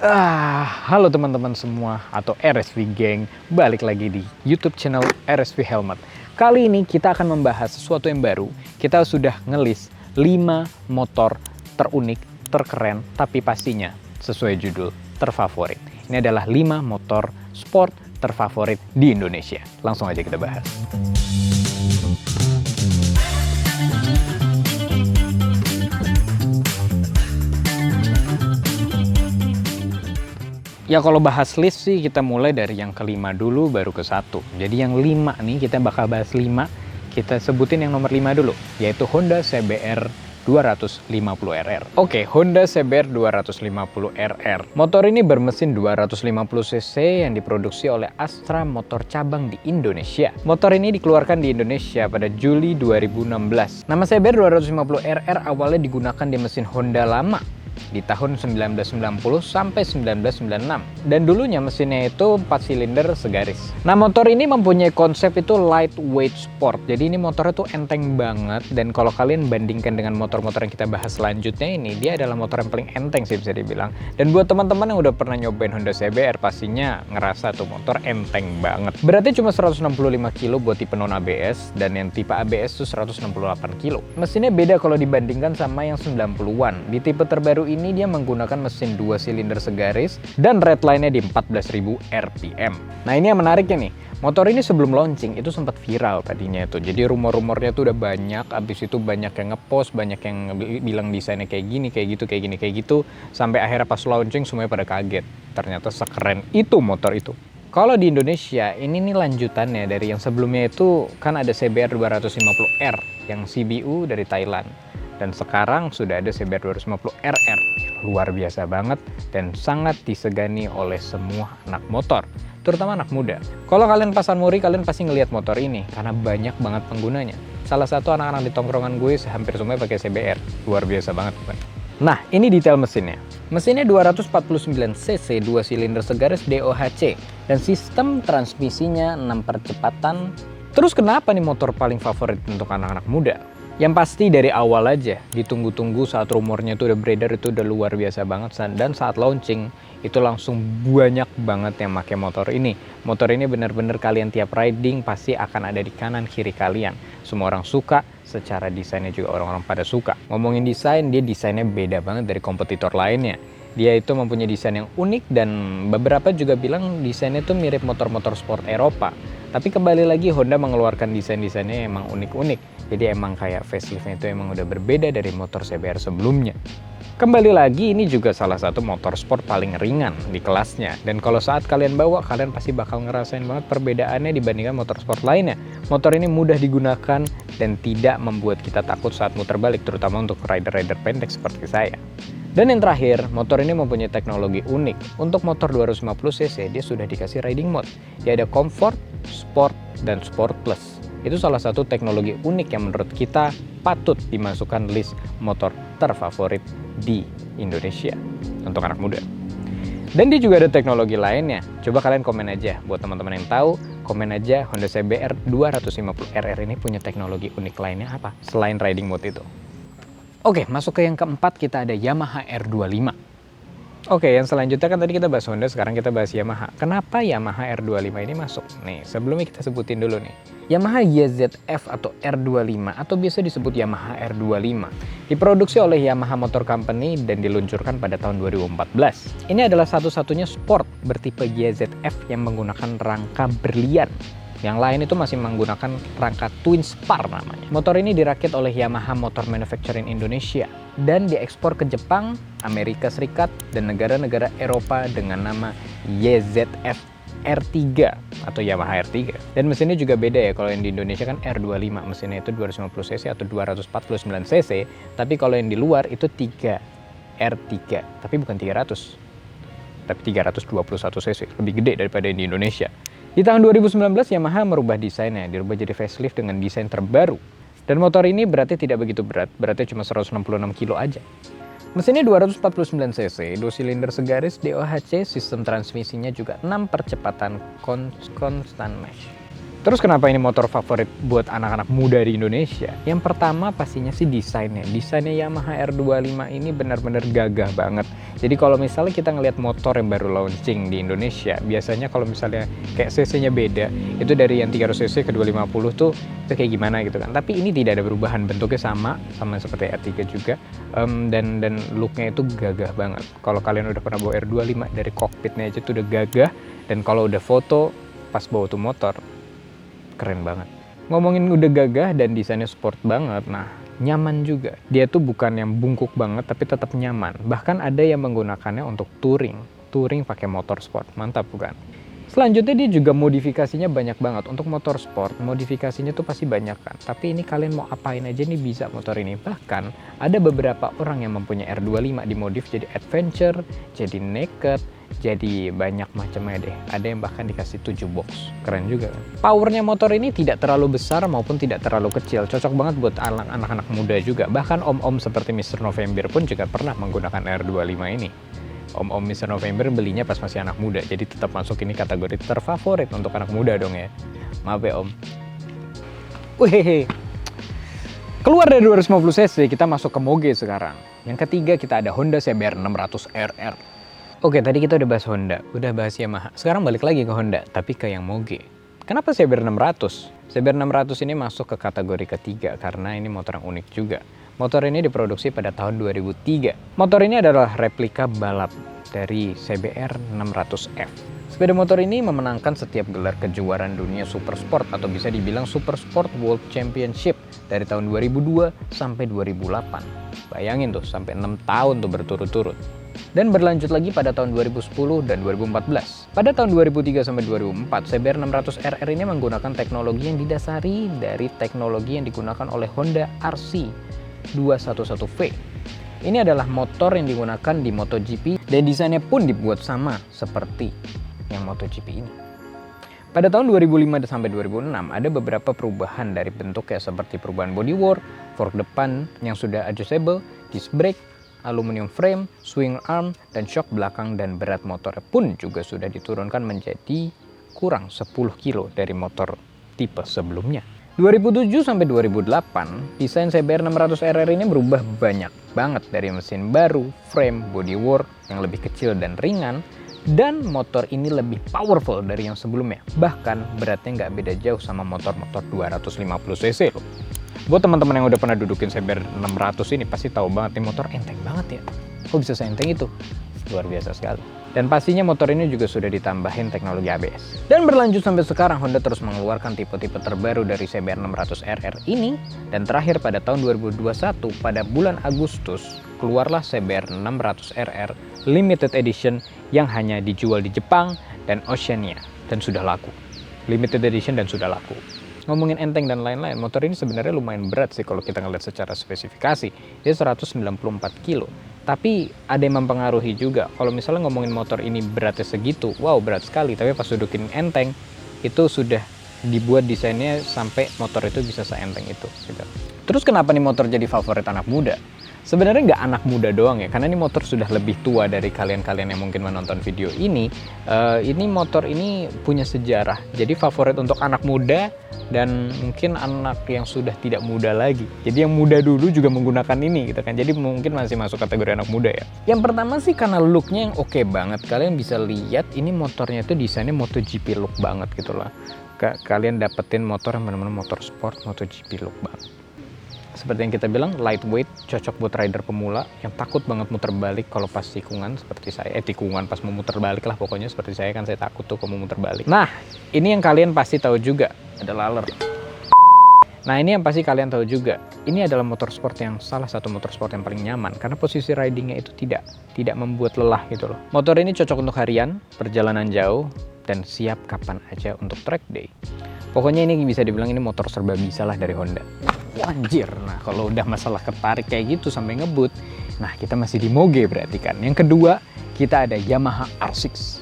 Halo teman-teman semua atau RSV Gang, balik lagi di YouTube channel RSV Helmet. Kali ini kita akan membahas sesuatu yang baru. Kita sudah ngelis 5 motor terunik, terkeren, tapi pastinya sesuai judul terfavorit. Ini adalah 5 motor sport terfavorit di Indonesia. Langsung aja kita bahas. Ya kalau bahas list sih kita mulai dari yang kelima dulu baru ke satu. Jadi yang 5 nih kita bakal bahas 5. Kita sebutin yang nomor 5 dulu, yaitu Honda CBR 250RR. Oke, Honda CBR 250RR. Motor ini bermesin 250cc yang diproduksi oleh Astra Motor cabang di Indonesia. Motor ini dikeluarkan di Indonesia pada Juli 2016. Nama CBR 250RR awalnya digunakan di mesin Honda lama di tahun 1990 sampai 1996, dan dulunya mesinnya itu 4 silinder segaris. Nah, motor ini mempunyai konsep itu lightweight sport, jadi ini motornya tuh enteng banget. Dan kalau kalian bandingkan dengan motor-motor yang kita bahas selanjutnya ini, dia adalah motor yang paling enteng sih bisa dibilang. Dan buat teman-teman yang udah pernah nyobain Honda CBR pastinya ngerasa tuh motor enteng banget. Beratnya cuma 165 kilo buat tipe non ABS, dan yang tipe ABS tuh 168 kilo. Mesinnya beda kalau dibandingkan sama yang 90-an. Di tipe terbaru ini dia menggunakan mesin 2 silinder segaris dan redline-nya di 14.000 rpm. Nah, ini yang menariknya nih. Motor ini sebelum launching itu sempat viral tadinya itu. Jadi rumor-rumornya tuh udah banyak, abis itu banyak yang ngepost, banyak yang bilang desainnya kayak gini, kayak gitu, kayak gini, kayak gitu. Sampai akhirnya pas launching semuanya pada kaget. Ternyata sekeren itu motor itu. Kalau di Indonesia, ini nih lanjutannya dari yang sebelumnya itu kan ada CBR 250R yang CBU dari Thailand. Dan sekarang sudah ada CBR 250RR. Luar biasa banget dan sangat disegani oleh semua anak motor, terutama anak muda. Kalau kalian pasar Muri, kalian pasti ngelihat motor ini karena banyak banget penggunanya. Salah satu anak-anak di tongkrongan gue hampir semuanya pakai CBR. Luar biasa banget bukan? Nah, ini detail mesinnya. Mesinnya 249cc, 2 silinder segaris DOHC, dan sistem transmisinya 6 percepatan. Terus kenapa nih motor paling favorit untuk anak-anak muda? Yang pasti dari awal aja, ditunggu-tunggu saat rumornya itu udah beredar, itu udah luar biasa banget. Dan saat launching, itu langsung banyak banget yang pakai motor ini. Motor ini benar-benar kalian tiap riding pasti akan ada di kanan kiri kalian. Semua orang suka, secara desainnya juga orang-orang pada suka. Ngomongin desain, dia desainnya beda banget dari kompetitor lainnya. Dia itu mempunyai desain yang unik dan beberapa juga bilang desainnya itu mirip motor-motor sport Eropa. Tapi kembali lagi Honda mengeluarkan desain-desainnya emang unik-unik. Jadi emang kayak faceliftnya itu emang udah berbeda dari motor CBR sebelumnya. Kembali lagi ini juga salah satu motor sport paling ringan di kelasnya. Dan kalau saat kalian bawa, kalian pasti bakal ngerasain banget perbedaannya dibandingkan motor sport lainnya. Motor ini mudah digunakan dan tidak membuat kita takut saat muter balik, terutama untuk rider-rider pendek seperti saya. Dan yang terakhir, motor ini mempunyai teknologi unik. Untuk motor 250cc, dia sudah dikasih riding mode. Dia ada Comfort, Sport, dan Sport Plus. Itu salah satu teknologi unik yang menurut kita patut dimasukkan list motor terfavorit di Indonesia untuk anak muda. Dan dia juga ada teknologi lainnya. Coba kalian komen aja, buat teman-teman yang tahu, komen aja Honda CBR 250RR ini punya teknologi unik lainnya apa selain riding mode itu. Oke, masuk ke yang keempat, kita ada Yamaha R25. Oke, yang selanjutnya kan tadi kita bahas Honda, sekarang kita bahas Yamaha. Kenapa Yamaha R25 ini masuk? Nih, sebelumnya kita sebutin dulu nih. Yamaha YZF atau R25 atau biasa disebut Yamaha R25 diproduksi oleh Yamaha Motor Company dan diluncurkan pada tahun 2014. Ini adalah satu-satunya sport bertipe YZF yang menggunakan rangka berlian. Yang lain itu masih menggunakan rangka Twin Spar namanya. Motor ini dirakit oleh Yamaha Motor Manufacturing Indonesia dan diekspor ke Jepang, Amerika Serikat, dan negara-negara Eropa dengan nama YZF R3 atau Yamaha R3. Dan mesinnya juga beda ya, kalau yang di Indonesia kan R25, mesinnya itu 250cc atau 249cc, tapi kalau yang di luar itu 3 R3, tapi bukan 300, tapi 321cc, lebih gede daripada yang di Indonesia. Di tahun 2019, Yamaha merubah desainnya, dirubah jadi facelift dengan desain terbaru. Dan motor ini beratnya tidak begitu berat, beratnya cuma 166 kilo aja. Mesinnya 249cc, 2 silinder segaris DOHC, sistem transmisinya juga 6 percepatan constant mesh. Terus kenapa ini motor favorit buat anak-anak muda di Indonesia? Yang pertama pastinya sih desainnya. Desainnya Yamaha R25 ini benar-benar gagah banget. Jadi kalau misalnya kita ngelihat motor yang baru launching di Indonesia, biasanya kalau misalnya kayak cc-nya beda, itu dari yang 300 cc ke 250 tuh itu kayak gimana gitu kan. Tapi ini tidak ada perubahan, bentuknya sama seperti R3 juga. Dan looknya itu gagah banget. Kalau kalian udah pernah bawa R25 dari kokpitnya aja tuh udah gagah. Dan kalau udah foto pas bawa tuh motor, keren banget. Ngomongin udah gagah dan desainnya sport banget, nah nyaman juga. Dia tuh bukan yang bungkuk banget tapi tetap nyaman. Bahkan ada yang menggunakannya untuk touring pakai motor sport. Mantap bukan? Selanjutnya dia juga modifikasinya banyak banget. Untuk motor sport, modifikasinya tuh pasti banyak kan. Tapi ini kalian mau apain aja nih bisa motor ini. Bahkan ada beberapa orang yang mempunyai R25 dimodif jadi adventure, jadi naked, jadi banyak macamnya deh. Ada yang bahkan dikasih 7 box. Keren juga kan. Powernya motor ini tidak terlalu besar maupun tidak terlalu kecil. Cocok banget buat anak-anak muda juga. Bahkan om-om seperti Mr. November pun juga pernah menggunakan R25 ini. Om-om Mr. November belinya pas masih anak muda. Jadi tetap masuk ini kategori terfavorit untuk anak muda dong ya. Maaf ya om. Wih, keluar dari 250 cc kita masuk ke moge sekarang. Yang ketiga kita ada Honda CBR 600 RR. Oke, tadi kita udah bahas Honda, udah bahas Yamaha. Sekarang balik lagi ke Honda, tapi ke yang moge. Kenapa CBR 600? CBR 600 ini masuk ke kategori ketiga karena ini motor yang unik juga. Motor ini diproduksi pada tahun 2003. Motor ini adalah replika balap dari CBR 600F. Sepeda motor ini memenangkan setiap gelar kejuaraan dunia super sport atau bisa dibilang Super Sport World Championship dari tahun 2002 sampai 2008. Bayangin tuh, sampai 6 tahun tuh berturut-turut. Dan berlanjut lagi pada tahun 2010 dan 2014. Pada tahun 2003 sampai 2004, CBR 600 RR ini menggunakan teknologi yang didasari dari teknologi yang digunakan oleh Honda RC 211V. Ini adalah motor yang digunakan di MotoGP dan desainnya pun dibuat sama seperti yang MotoGP ini. Pada tahun 2005 sampai 2006 ada beberapa perubahan dari bentuknya seperti perubahan bodywork, fork depan yang sudah adjustable, disc brake, aluminium frame, swing arm, dan shock belakang, dan berat motor pun juga sudah diturunkan menjadi kurang 10 kilo dari motor tipe sebelumnya. 2007 sampai 2008, desain CBR 600 RR ini berubah banyak banget dari mesin baru, frame, bodywork yang lebih kecil dan ringan, dan motor ini lebih powerful dari yang sebelumnya. Bahkan beratnya nggak beda jauh sama motor-motor 250 cc loh. Buat teman-teman yang udah pernah dudukin CBR 600 ini pasti tahu banget nih motor enteng banget ya. Kok bisa seenteng itu? Luar biasa sekali. Dan pastinya motor ini juga sudah ditambahin teknologi ABS. Dan berlanjut sampai sekarang, Honda terus mengeluarkan tipe-tipe terbaru dari CBR 600 RR ini. Dan terakhir pada tahun 2021, pada bulan Agustus, keluarlah CBR 600 RR Limited Edition yang hanya dijual di Jepang dan Oceania. Dan sudah laku. Limited Edition dan sudah laku. Ngomongin enteng dan lain-lain, motor ini sebenarnya lumayan berat sih kalau kita ngeliat secara spesifikasi. Dia 194 kilo. Tapi ada yang mempengaruhi juga. Kalau misalnya ngomongin motor ini beratnya segitu, wow berat sekali. Tapi pas dudukin enteng, itu sudah dibuat desainnya sampai motor itu bisa seenteng itu. Gitu. Terus kenapa nih motor jadi favorit anak muda? Sebenarnya nggak anak muda doang ya, karena ini motor sudah lebih tua dari kalian-kalian yang mungkin menonton video ini. Ini motor ini punya sejarah, jadi favorit untuk anak muda dan mungkin anak yang sudah tidak muda lagi. Jadi yang muda dulu juga menggunakan ini gitu kan, jadi mungkin masih masuk kategori anak muda ya. Yang pertama sih karena looknya yang oke banget, kalian bisa lihat ini motornya itu desainnya MotoGP look banget gitu lah. Kalian dapetin motor yang benar-benar motor sport MotoGP look banget. Seperti yang kita bilang, lightweight, cocok buat rider pemula yang takut banget muter balik kalau pas tikungan seperti saya. Tikungan pas mau muter balik lah pokoknya seperti saya kan, saya takut tuh kalau mau muter balik. Nah, ini yang kalian pasti tahu juga, ada laler. Nah, ini yang pasti kalian tahu juga. Ini adalah motor sport yang salah satu motor sport yang paling nyaman karena posisi ridingnya itu tidak membuat lelah gitu loh. Motor ini cocok untuk harian, perjalanan jauh, dan siap kapan aja untuk track day. Pokoknya ini bisa dibilang ini motor serba bisa lah dari Honda. Anjir, nah kalau udah masalah ketarik kayak gitu sampai ngebut, nah kita masih di moge berarti kan. Yang kedua, kita ada Yamaha R6.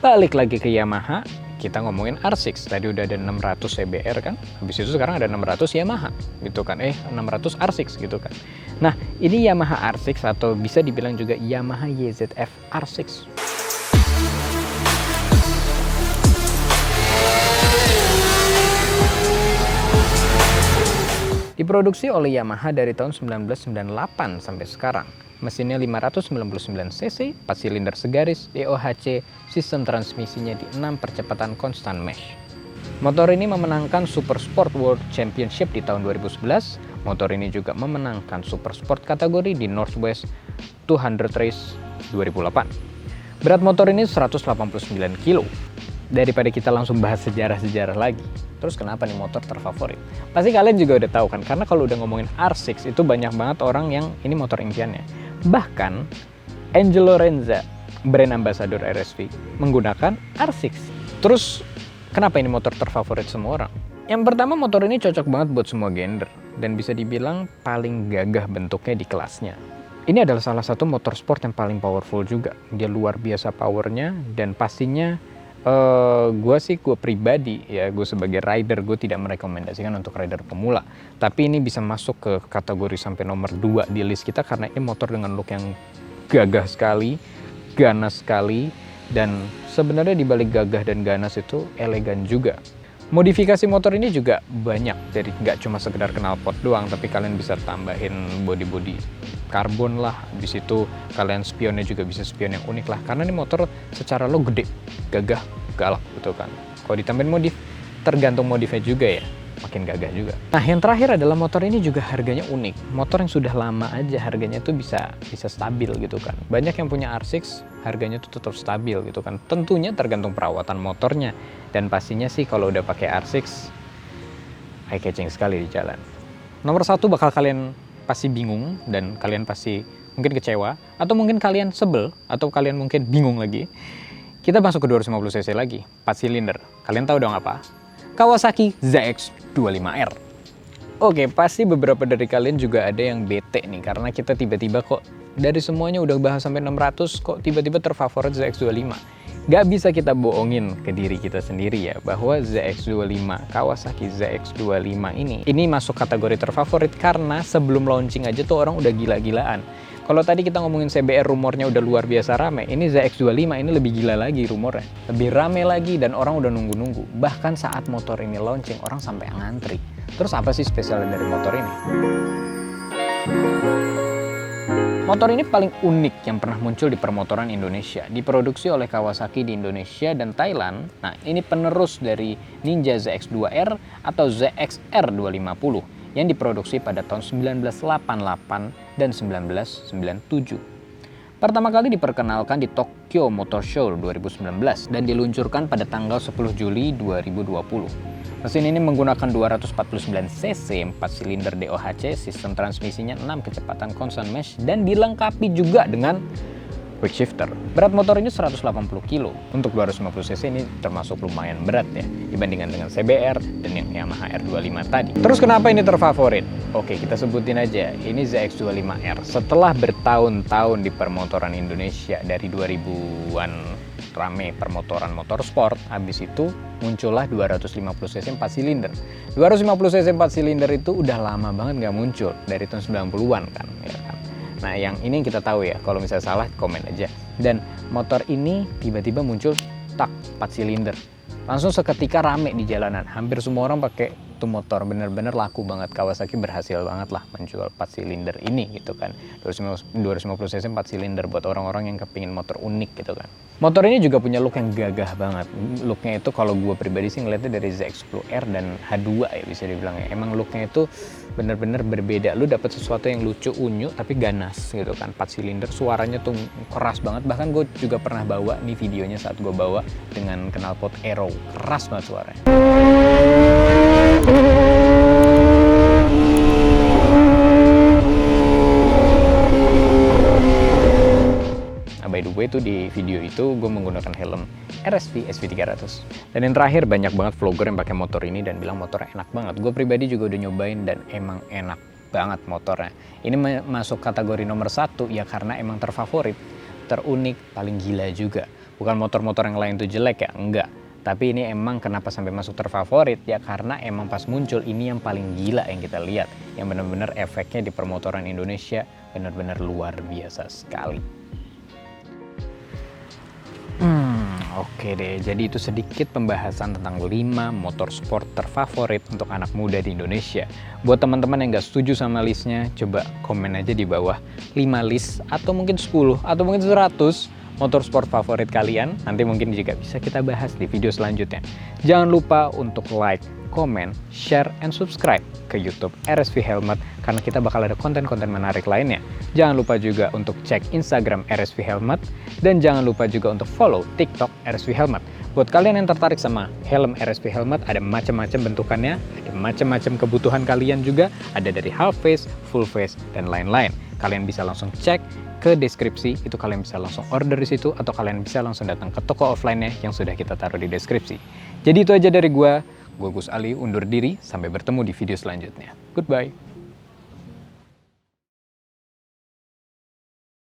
Balik lagi ke Yamaha, kita ngomongin R6. Tadi udah ada 600 CBR kan, habis itu sekarang ada 600 Yamaha gitu kan, 600 R6 gitu kan. Nah, ini Yamaha R6 atau bisa dibilang juga Yamaha YZF R6. Diproduksi oleh Yamaha dari tahun 1998 sampai sekarang. Mesinnya 599 cc, 4 silinder segaris, DOHC, sistem transmisinya di 6 percepatan constant mesh. Motor ini memenangkan Super Sport World Championship di tahun 2011. Motor ini juga memenangkan Super Sport kategori di Northwest 200 Race 2008. Berat motor ini 189 kg. Daripada kita langsung bahas sejarah-sejarah lagi, terus kenapa nih motor terfavorit? Pasti kalian juga udah tahu kan, karena kalau udah ngomongin R6 itu banyak banget orang yang ini motor impiannya. Bahkan Angelo Renza, brand ambassador RSV, menggunakan R6. Terus kenapa ini motor terfavorit semua orang? Yang pertama, motor ini cocok banget buat semua gender dan bisa dibilang paling gagah bentuknya di kelasnya. Ini adalah salah satu motor sport yang paling powerful juga. Dia luar biasa powernya dan pastinya gue pribadi ya, gue sebagai rider, gue tidak merekomendasikan untuk rider pemula. Tapi ini bisa masuk ke kategori sampai nomor 2 di list kita karena ini motor dengan look yang gagah sekali, ganas sekali, dan sebenarnya di balik gagah dan ganas itu elegan juga. Modifikasi motor ini juga banyak, jadi nggak cuma sekedar knalpot doang, tapi kalian bisa tambahin body-body karbon lah. Habis itu kalian spionnya juga bisa spion yang unik lah, karena ini motor secara lo gede, gagah, galak gitu kan. Kalau ditambahin modif, tergantung modifnya juga ya, makin gagah juga. Nah, yang terakhir adalah motor ini juga harganya unik. Motor yang sudah lama aja harganya tuh bisa stabil gitu kan. Banyak yang punya R6 harganya tuh tetap stabil gitu kan. Tentunya tergantung perawatan motornya, dan pastinya sih kalau udah pakai R6 eye catching sekali di jalan. Nomor 1 bakal kalian pasti bingung dan kalian pasti mungkin kecewa, atau mungkin kalian sebel, atau kalian mungkin bingung lagi. Kita masuk ke 250 cc lagi, 4 silinder. Kalian tahu dong apa? Kawasaki ZX25R. Oke, pasti beberapa dari kalian juga ada yang bete nih, karena kita tiba-tiba kok dari semuanya udah bahas sampai 600, kok tiba-tiba terfavorit ZX25. Gak bisa kita bohongin ke diri kita sendiri ya, bahwa ZX25, Kawasaki ZX25 ini masuk kategori terfavorit karena sebelum launching aja tuh orang udah gila-gilaan. Kalau tadi kita ngomongin CBR rumornya udah luar biasa rame, ini ZX25 ini lebih gila lagi rumornya. Lebih rame lagi dan orang udah nunggu-nunggu. Bahkan saat motor ini launching, orang sampai ngantri. Terus apa sih spesialnya dari motor ini? Motor ini paling unik yang pernah muncul di permotoran Indonesia. Diproduksi oleh Kawasaki di Indonesia dan Thailand. Nah, ini penerus dari Ninja ZX2R atau ZX-R 250 yang diproduksi pada tahun 1988 dan 1997. Pertama kali diperkenalkan di Tokyo Motor Show 2019 dan diluncurkan pada tanggal 10 Juli 2020. Mesin ini menggunakan 249 cc, 4 silinder DOHC, sistem transmisinya 6 kecepatan constant mesh, dan dilengkapi juga dengan quick shifter. Berat motor ini 180 kg. Untuk 250 cc ini termasuk lumayan berat ya, dibandingkan dengan CBR dan yang Yamaha R25 tadi. Terus kenapa ini terfavorit? Oke, kita sebutin aja, ini ZX25R. Setelah bertahun-tahun di permotoran Indonesia, dari 2000-an rame permotoran motorsport, habis itu muncullah 250 cc 4 silinder. 250 cc 4 silinder itu udah lama banget nggak muncul, dari tahun 90-an kan, ya kan. Nah, yang ini kita tahu ya, kalau misalnya salah komen aja. Dan motor ini tiba-tiba muncul, tak, 4 silinder. Langsung seketika rame di jalanan, hampir semua orang pakai itu motor, bener-bener laku banget. Kawasaki berhasil banget lah menjual 4 silinder ini gitu kan. 250 cc 4 silinder buat orang-orang yang kepingin motor unik gitu kan. Motor ini juga punya look yang gagah banget. Looknya itu kalau gue pribadi sih ngeliatnya dari ZX10R dan H2 ya, bisa dibilang ya. Emang looknya itu bener-bener berbeda. Lu dapet sesuatu yang lucu, unyu, tapi ganas gitu kan. 4 silinder, suaranya tuh keras banget. Bahkan gue juga pernah bawa nih videonya saat gue bawa dengan knalpot Aero. Keras banget suaranya. By the way, tuh di video itu gue menggunakan helm RSV SV300. Dan yang terakhir, banyak banget vlogger yang pakai motor ini dan bilang motornya enak banget. Gue pribadi juga udah nyobain dan emang enak banget motornya. Ini masuk kategori nomor 1 ya karena emang terfavorit, terunik, paling gila juga. Bukan motor-motor yang lain tuh jelek ya, enggak. Tapi ini emang kenapa sampai masuk terfavorit ya karena emang pas muncul ini yang paling gila yang kita lihat. Yang bener-bener efeknya di permotoran Indonesia bener-bener luar biasa sekali. Oke deh, jadi itu sedikit pembahasan tentang 5 motorsport terfavorit untuk anak muda di Indonesia. Buat teman-teman yang nggak setuju sama listnya, coba komen aja di bawah 5 list atau mungkin 10 atau mungkin 100 motorsport favorit kalian. Nanti mungkin juga bisa kita bahas di video selanjutnya. Jangan lupa untuk like, comment, share, and subscribe ke YouTube RSV Helmet karena kita bakal ada konten-konten menarik lainnya. Jangan lupa juga untuk cek Instagram RSV Helmet dan jangan lupa juga untuk follow TikTok RSV Helmet. Buat kalian yang tertarik sama helm RSV Helmet, ada macam-macam bentukannya, ada macam-macam kebutuhan kalian juga, ada dari half face, full face, dan lain-lain. Kalian bisa langsung cek ke deskripsi, itu kalian bisa langsung order di situ atau kalian bisa langsung datang ke toko offline-nya yang sudah kita taruh di deskripsi. Jadi itu aja dari gue Gus Ali undur diri, sampai bertemu di video selanjutnya. Goodbye.